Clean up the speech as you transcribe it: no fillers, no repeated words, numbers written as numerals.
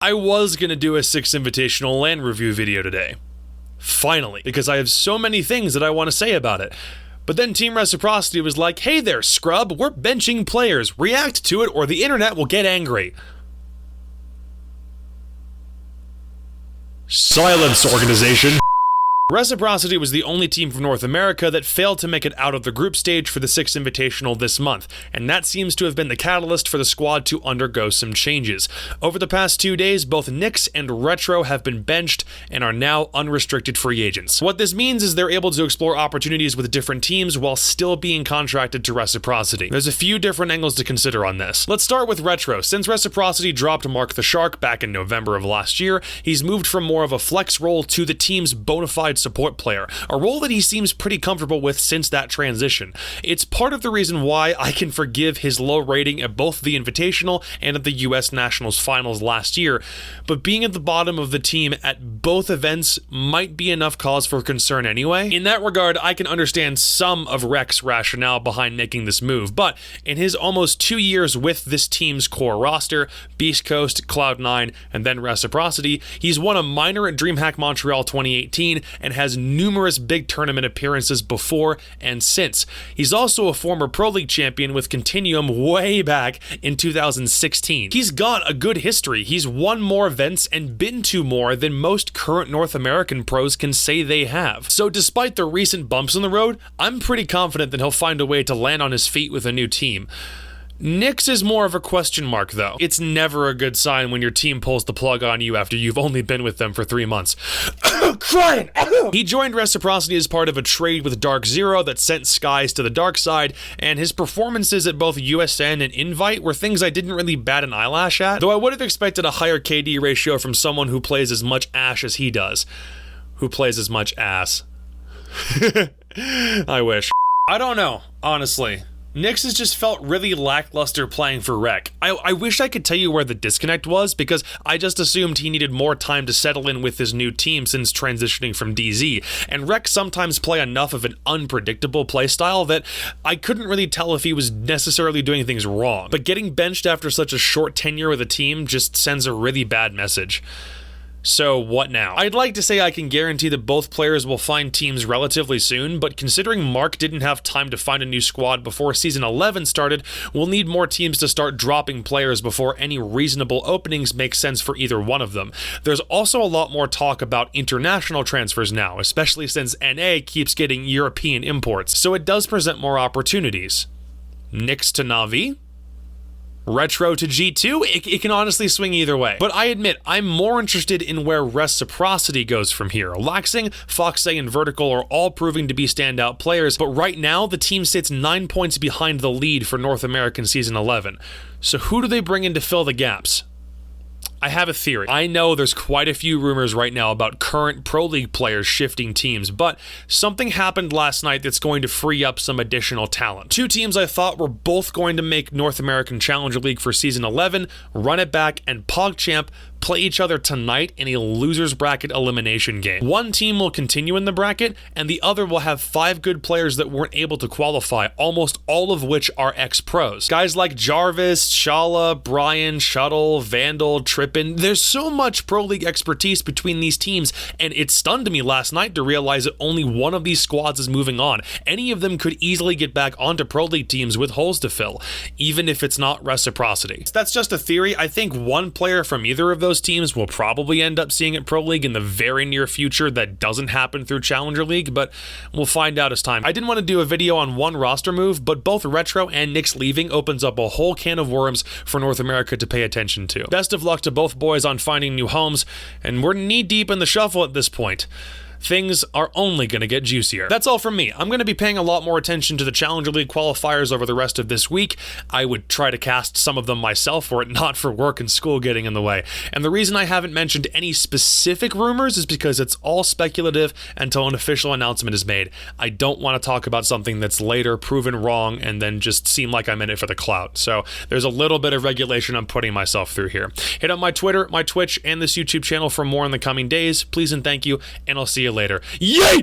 I was gonna do a Six Invitational LAN review video today. Finally, because I have so many things that I want to say about it. But then Team Reciprocity was like, hey there, scrub, we're benching players. React to it or the internet will get angry. Silence, organization. Reciprocity was the only team from North America that failed to make it out of the group stage for the Six Invitational this month, and that seems to have been the catalyst for the squad to undergo some changes. Over the past 2 days, both Nyx and Retro have been benched and are now unrestricted free agents. What this means is they're able to explore opportunities with different teams while still being contracted to Reciprocity. There's a few different angles to consider on this. Let's start with Retro. Since Reciprocity dropped Mark the Shark back in November of last year, he's moved from more of a flex role to the team's bona fide support player, a role that he seems pretty comfortable with since that transition. It's part of the reason why I can forgive his low rating at both the Invitational and at the US Nationals finals last year, but being at the bottom of the team at both events might be enough cause for concern anyway. In that regard, I can understand some of Rek's rationale behind making this move, but in his almost 2 years with this team's core roster, Beast Coast, Cloud9, and then Reciprocity, he's won a minor at DreamHack Montreal 2018 and has numerous big tournament appearances before and since. He's also a former Pro League champion with Continuum way back in 2016. He's got a good history. He's won more events and been to more than most current North American pros can say they have. So despite the recent bumps in the road, I'm pretty confident that he'll find a way to land on his feet with a new team. Nyx is more of a question mark, though. It's never a good sign when your team pulls the plug on you after you've only been with them for 3 months. Crying! He joined Reciprocity as part of a trade with Dark Zero that sent Skies to the dark side, and his performances at both USN and Invite were things I didn't really bat an eyelash at, though I would have expected a higher KD ratio from someone who plays as much ash as he does. Who plays as much ass. I wish. I don't know, honestly. Nyx has just felt really lackluster playing for Rec. I wish I could tell you where the disconnect was, because I just assumed he needed more time to settle in with his new team since transitioning from DZ, and Rec sometimes play enough of an unpredictable playstyle that I couldn't really tell if he was necessarily doing things wrong. But getting benched after such a short tenure with a team just sends a really bad message. So what now? I'd like to say I can guarantee that both players will find teams relatively soon, but considering Mark didn't have time to find a new squad before Season 11 started, we'll need more teams to start dropping players before any reasonable openings make sense for either one of them. There's also a lot more talk about international transfers now, especially since NA keeps getting European imports, so it does present more opportunities. Nyx to Na'Vi? Retro to G2? It can honestly swing either way. But I admit, I'm more interested in where Reciprocity goes from here. Laxing, Foxay, and Vertical are all proving to be standout players, but right now the team sits 9 points behind the lead for North American Season 11. So who do they bring in to fill the gaps? I have a theory. I know there's quite a few rumors right now about current Pro League players shifting teams, but something happened last night that's going to free up some additional talent. 2 teams I thought were both going to make North American Challenger League for Season 11, Run It Back, and PogChamp play each other tonight in a loser's bracket elimination game. One team will continue in the bracket, and the other will have 5 good players that weren't able to qualify, almost all of which are ex-pros. Guys like Jarvis, Shala, Brian, Shuttle, Vandal, Trippin. There's so much Pro League expertise between these teams, and it stunned me last night to realize that only one of these squads is moving on. Any of them could easily get back onto Pro League teams with holes to fill, even if it's not Reciprocity. That's just a theory. I think one player from either of those teams will probably end up seeing it Pro League in the very near future. That doesn't happen through Challenger League, but we'll find out as time. I didn't want to do a video on one roster move, but both Retro and Nyx leaving opens up a whole can of worms for North America to pay attention to. Best of luck to both boys on finding new homes, and we're knee deep in the shuffle at this point. Things are only going to get juicier. That's all from me. I'm going to be paying a lot more attention to the Challenger League qualifiers over the rest of this week. I would try to cast some of them myself were it not for work and school getting in the way. And the reason I haven't mentioned any specific rumors is because it's all speculative until an official announcement is made. I don't want to talk about something that's later proven wrong and then just seem like I'm in it for the clout. So there's a little bit of regulation I'm putting myself through here. Hit up my Twitter, my Twitch, and this YouTube channel for more in the coming days. Please and thank you, and I'll see you later. Yay!